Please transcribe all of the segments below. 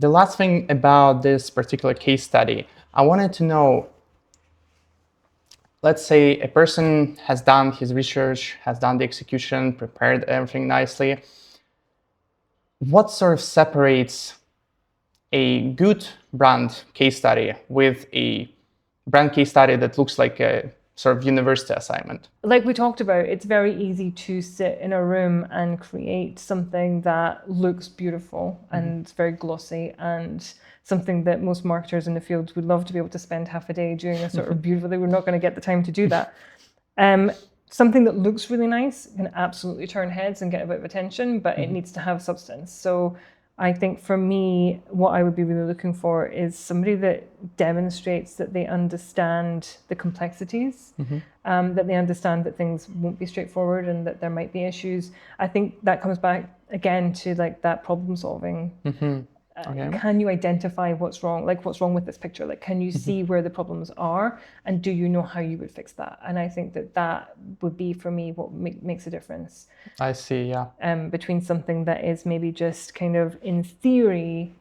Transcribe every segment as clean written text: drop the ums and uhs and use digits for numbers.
the last thing about this particular case study, I wanted to know, let's say a person has done his research, has done the execution, prepared everything nicely. What sort of separates a good brand case study with a brand case study that looks like a sort of university assignment? Like we talked about, it's very easy to sit in a room and create something that looks beautiful and very glossy, and something that most marketers in the field would love to be able to spend half a day doing a sort of beautifully. We're not going to get the time to do that. Something that looks really nice can absolutely turn heads and get a bit of attention, but it needs to have substance. So I think for me, what I would be really looking for is somebody that demonstrates that they understand the complexities, that they understand that things won't be straightforward and that there might be issues. I think that comes back again to like that problem solving. Okay. Can you identify what's wrong? Like, what's wrong with this picture? Like, can you see where the problems are? And do you know how you would fix that? And I think that that would be, for me, what makes a difference. I see, yeah. Between something that is maybe just kind of in theory,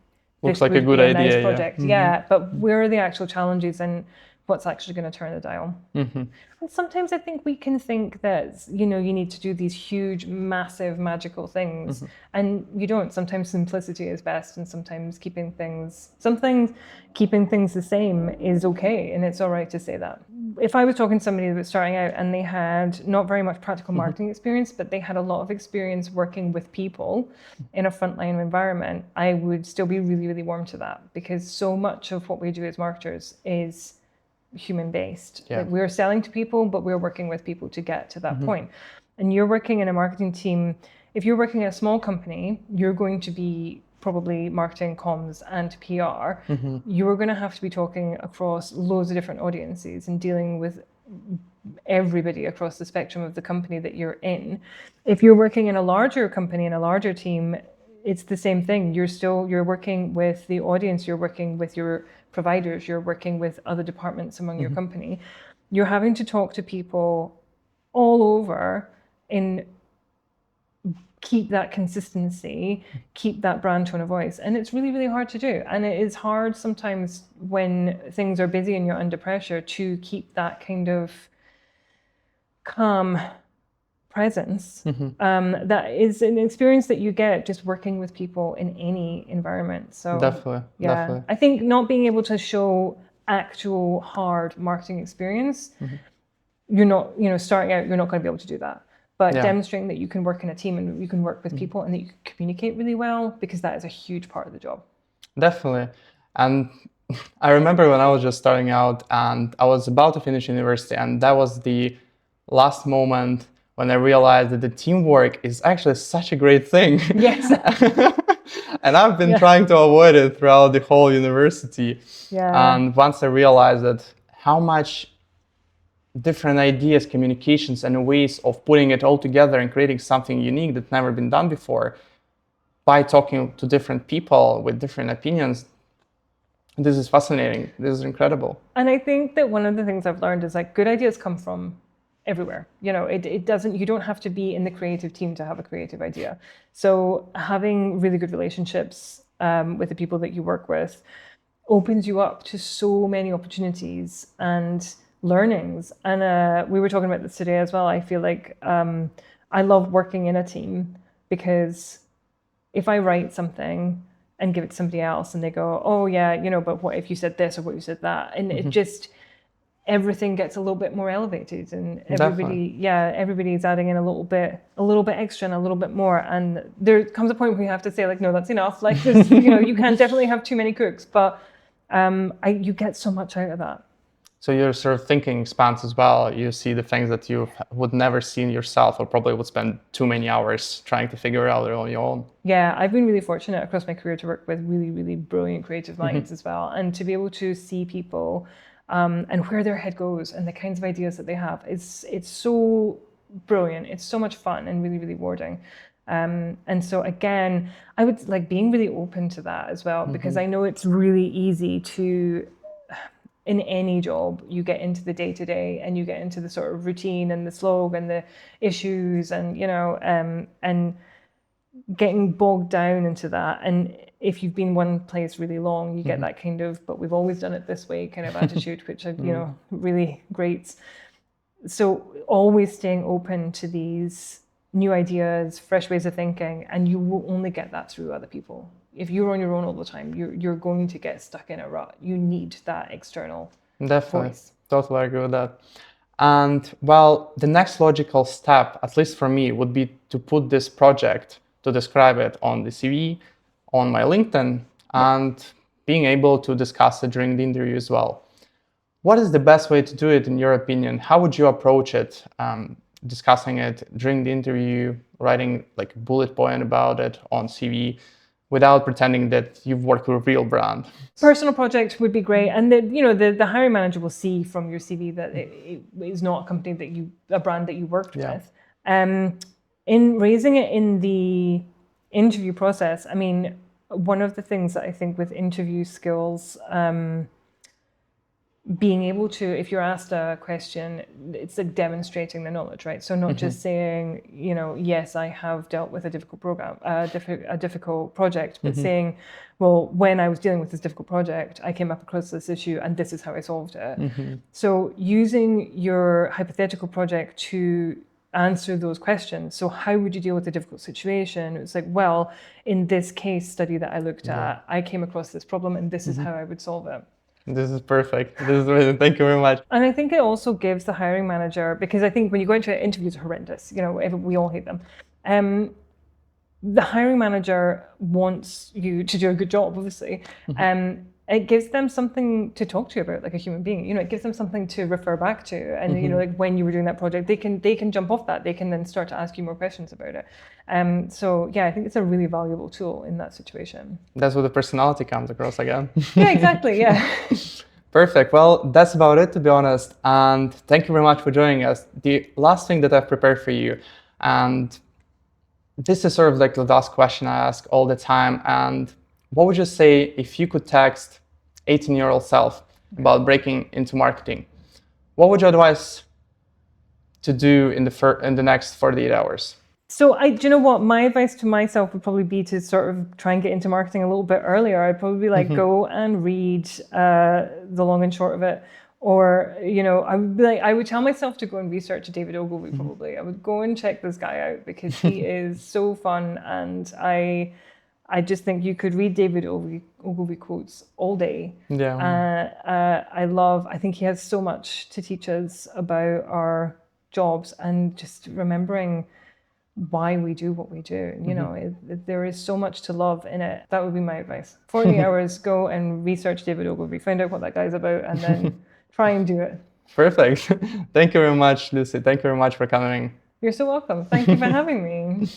Looks this like a would good be a idea, nice project. Yeah, but where are the actual challenges and what's actually going to turn the dial? And sometimes I think we can think that, you know, you need to do these huge, massive, magical things, and you don't. Sometimes simplicity is best, and sometimes keeping things the same is okay, and it's all right to say that. If I was talking to somebody that was starting out and they had not very much practical marketing experience, but they had a lot of experience working with people in a frontline environment, I would still be really, really warm to that, because so much of what we do as marketers is human based. Like, we're selling to people, but we're working with people to get to that point. And you're working in a marketing team. If you're working in a small company, you're going to be probably marketing, comms, and PR. You're going to have to be talking across loads of different audiences and dealing with everybody across the spectrum of the company that you're in. If you're working in a larger company, in a larger team, it's the same thing. You're working with the audience, you're working with your providers, you're working with other departments among your company. You're having to talk to people all over and keep that consistency, keep that brand tone of voice. And it's really, really hard to do. And it is hard sometimes when things are busy and you're under pressure to keep that kind of calm presence. That is an experience that you get just working with people in any environment. So definitely. I think not being able to show actual hard marketing experience, you're not, you know, starting out, you're not going to be able to do that. But demonstrating that you can work in a team and you can work with people and that you can communicate really well, because that is a huge part of the job. Definitely. And I remember when I was just starting out and I was about to finish university, and that was the last moment when I realized that the teamwork is actually such a great thing. Yes. And I've been trying to avoid it throughout the whole university. And once I realized that how much different ideas, communications, and ways of putting it all together and creating something unique that's never been done before by talking to different people with different opinions, this is fascinating. This is incredible. And I think that one of the things I've learned is, like, good ideas come from everywhere. You know, it doesn't, you don't have to be in the creative team to have a creative idea. So having really good relationships with the people that you work with opens you up to so many opportunities and learnings. And we were talking about this today as well. I feel like I love working in a team, because if I write something and give it to somebody else and they go, oh yeah, you know, but what if you said this or what if you said that? And it just, everything gets a little bit more elevated, and everybody's adding in a little bit extra and a little bit more. And there comes a point where you have to say, like, no, that's enough. Like, this, you know, you can't definitely have too many cooks, but you get so much out of that. So your sort of thinking expands as well. You see the things that you would never see yourself, or probably would spend too many hours trying to figure out on your own. Yeah, I've been really fortunate across my career to work with really, really brilliant creative minds as well. And to be able to see people and where their head goes and the kinds of ideas that they have, it's so brilliant. It's so much fun and really, really rewarding. And so again, I would like being really open to that as well, because I know it's really easy to, in any job, you get into the day-to-day and you get into the sort of routine and the slog and the issues and, you know, and getting bogged down into that. And if you've been one place really long, you get that kind of, but we've always done it this way kind of attitude, which are, really great. So always staying open to these new ideas, fresh ways of thinking, and you will only get that through other people. If you're on your own all the time, you're going to get stuck in a rut. You need that external voice. Totally agree with that. And well, the next logical step, at least for me, would be to put this project, to describe it on the CV, on my LinkedIn, and being able to discuss it during the interview as well. What is the best way to do it, in your opinion? How would you approach it, discussing it during the interview, writing like a bullet point about it on CV, without pretending that you've worked with a real brand? Personal project would be great, and the hiring manager will see from your CV that it is not a company a brand that you worked with. In raising it in the interview process, I mean, one of the things that I think with interview skills, being able to, if you're asked a question, it's like demonstrating the knowledge, right? So not just saying, yes, I have dealt with a difficult program, a difficult project, but saying, well, when I was dealing with this difficult project, I came up across this issue and this is how I solved it. So using your hypothetical project to answer those questions. So how would you deal with a difficult situation? It's like, well, in this case study that I looked at, I came across this problem and this is how I would solve it. This is perfect. This is really, thank you very much. And I think it also gives the hiring manager, because I think when you go into interviews, are horrendous. We all hate them. The hiring manager wants you to do a good job, obviously. It gives them something to talk to you about, like a human being. It gives them something to refer back to, and like when you were doing that project, they can jump off that. They can then start to ask you more questions about it. So yeah, I think it's a really valuable tool in that situation. That's where the personality comes across again. Yeah, exactly. Yeah. Perfect. Well, that's about it, to be honest. And thank you very much for joining us. The last thing that I've prepared for you, and this is sort of like the last question I ask all the time. And what would you say if you could text 18-year-old self about breaking into marketing? What would you advise to do in the next 48 hours? So do you know what? My advice to myself would probably be to sort of try and get into marketing a little bit earlier. I'd probably go and read the long and short of it. Or, I would tell myself to go and research David Ogilvy probably. I would go and check this guy out because he is so fun, and I just think you could read David Ogilvy quotes all day. Yeah. I think he has so much to teach us about our jobs and just remembering why we do what we do. There is so much to love in it. That would be my advice. 40 hours, go and research David Ogilvy, find out what that guy's about, and then try and do it. Perfect. Thank you very much, Lucy. Thank you very much for coming. You're so welcome. Thank you for having me.